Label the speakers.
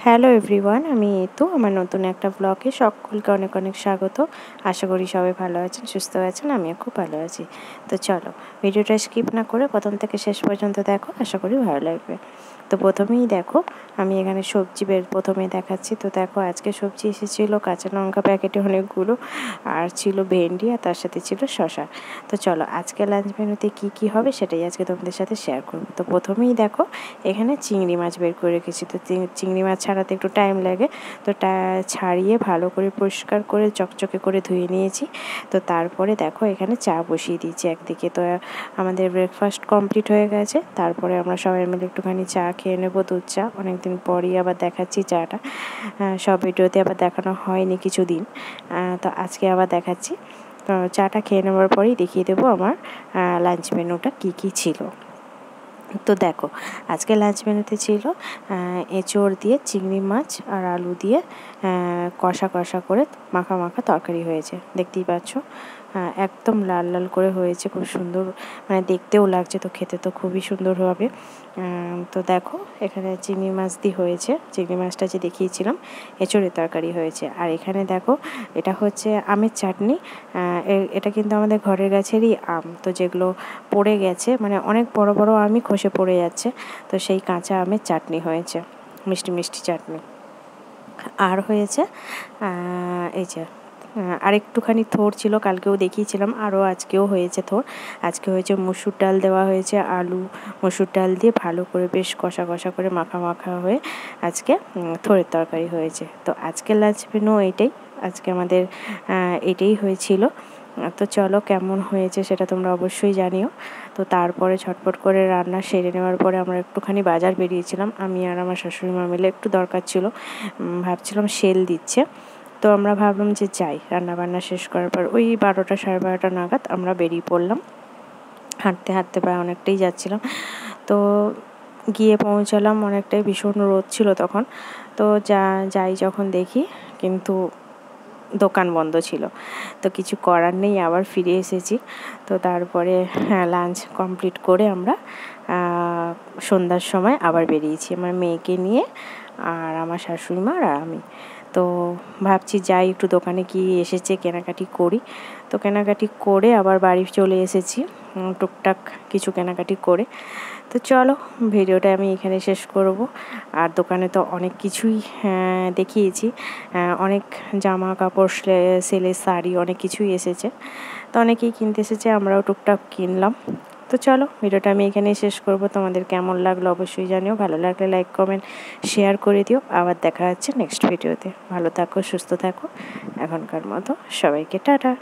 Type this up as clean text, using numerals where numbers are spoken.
Speaker 1: Hello everyone, আমি এতু আমার নতুন একটা ব্লগে সকলকে অনেক অনেক স্বাগত। আশা করি সবাই ভালো আছেন, সুস্থ আছেন, আমিও খুব ভালো আছি। তো চলো ভিডিওটা স্কিপ না করে প্রথম থেকে শেষ পর্যন্ত দেখো, আশা করি ভালো লাগবে। তো প্রথমেই দেখো আমি এখানে সবজি প্রথমে দেখাচ্ছি। তো দেখো আজকে সবজি এসেছিলো কাঁচা লঙ্কা প্যাকেটে অনেকগুলো, আর ছিল ভেন্ডি, আর তার সাথে ছিল শসা। তো চলো আজকে লাঞ্চ মেনুতে কি কি হবে সেটাই আজকে তোমাদের সাথে শেয়ার করবো। তো প্রথমেই দেখো এখানে চিংড়ি মাছ বের করে রেখেছি। তো চিংড়ি মাছ ছাড়াতে একটু টাইম লাগে, তো ছাড়িয়ে ভালো করে পরিষ্কার করে চকচকে করে ধুয়ে নিয়েছি। তো তারপরে দেখো এখানে চা বসিয়ে দিয়েছি একদিকে। তো আমাদের ব্রেকফাস্ট কমপ্লিট হয়ে গেছে, তারপরে আমরা সবাই মিলে একটুখানি চা খেয়ে নেবো, দুধ চা। অনেকদিন পরই আবার দেখাচ্ছি চাটা, সব ভিডিওতে আবার দেখানো হয়নি কিছুদিন, তো আজকে আবার দেখাচ্ছি। তো চাটা খেয়ে নেওয়ার পরেই দেখিয়ে দেবো আমার লাঞ্চ মেনুটা কী কী ছিল। তো দেখো আজকে লাঞ্চ মেনুতে ছিল এঁচোড় দিয়ে চিংড়ি মাছ আর আলু দিয়ে কষা কষা করে মাখা মাখা তরকারি হয়েছে, দেখতেই পাচ্ছ। একদম লাল লাল করে হয়েছে, খুব সুন্দর, মানে দেখতেও লাগছে, তো খেতে তো খুবই সুন্দর হবে। তো দেখো এখানে চিংড়ি মাছ দিয়ে হয়েছে, চিংড়ি মাছটা যে দেখিয়েছিলাম এঁচোড়ের তরকারি হয়েছে। আর এখানে দেখো এটা হচ্ছে আমের চাটনি। এটা কিন্তু আমাদের ঘরের গাছেরই আম, তো যেগুলো পড়ে গেছে, মানে অনেক বড় বড় আমই খসে পড়ে যাচ্ছে, তো সেই কাঁচা আমের চাটনি হয়েছে, মিষ্টি মিষ্টি চাটনি। আর হয়েছে এই যে আর একটুখানি থোর ছিল, কালকেও দেখিয়েছিলাম, আরও আজকেও হয়েছে থোর। আজকে হয়েছে মসুর ডাল দেওয়া হয়েছে, আলু মসুর ডাল দিয়ে ভালো করে বেশ কষা কষা করে মাখা মাখা হয়ে আজকে থোরের তরকারি হয়েছে। তো আজকের লাঞ্চ মেনু এইটাই, আজকে আমাদের এটাই হয়েছিল। তো চলো কেমন হয়েছে সেটা তোমরা অবশ্যই জানিও। তো তারপরে ঝটপট করে রান্না সেরে নেওয়ার পরে আমরা একটুখানি বাজার বেরিয়েছিলাম, আমি আর আমার শাশুড়ি মা মিলে। একটু দরকার ছিল, ভাবছিলাম সেল দিচ্ছে, তো আমরা ভাবলাম যে যাই, রান্নাবান্না শেষ করার পর ওই 12টা 12:30 নাগাদ আমরা বেরিয়ে পড়লাম। হাঁটতে হাঁটতে প্রায় অনেকটাই যাচ্ছিলাম, তো গিয়ে পৌঁছালাম অনেকটাই, ভীষণ রোদ ছিল তখন। তো যাই যখন দেখি কিন্তু দোকান বন্ধ ছিল, তো কিছু করার নেই, আবার ফিরে এসেছি। তো তারপরে লাঞ্চ কমপ্লিট করে আমরা সন্ধ্যার সময় আবার বেরিয়েছি আমার মেয়েকে নিয়ে, আর আমার শাশুড়ি মা আর আমি। তো ভাবছি যাই একটু দোকানে কি এসেছে কেনাকাটি করি। তো কেনাকাটি করে আবার বাড়ি চলে এসেছি টুকটাক কিছু কেনাকাটি করে। তো চলো ভিডিওটা আমি এখানে শেষ করব। আর দোকানে তো অনেক কিছুই দেখিয়েছি, অনেক জামা কাপড়, সেলের শাড়ি, অনেক কিছুই এসেছে, তো অনেকেই কিনতে এসেছে, আমরাও টুকটাক কিনলাম। তো চলো ভিডিওটা আমি এখানেই শেষ করব। তোমাদের কেমন লাগলো অবশ্যই জানিও, ভালো লাগলে লাইক কমেন্ট শেয়ার করে দিও। আবার দেখা হচ্ছে নেক্সট ভিডিওতে। ভালো থাকো, সুস্থ থাকো, এখনকার মতো সবাইকে টাটা।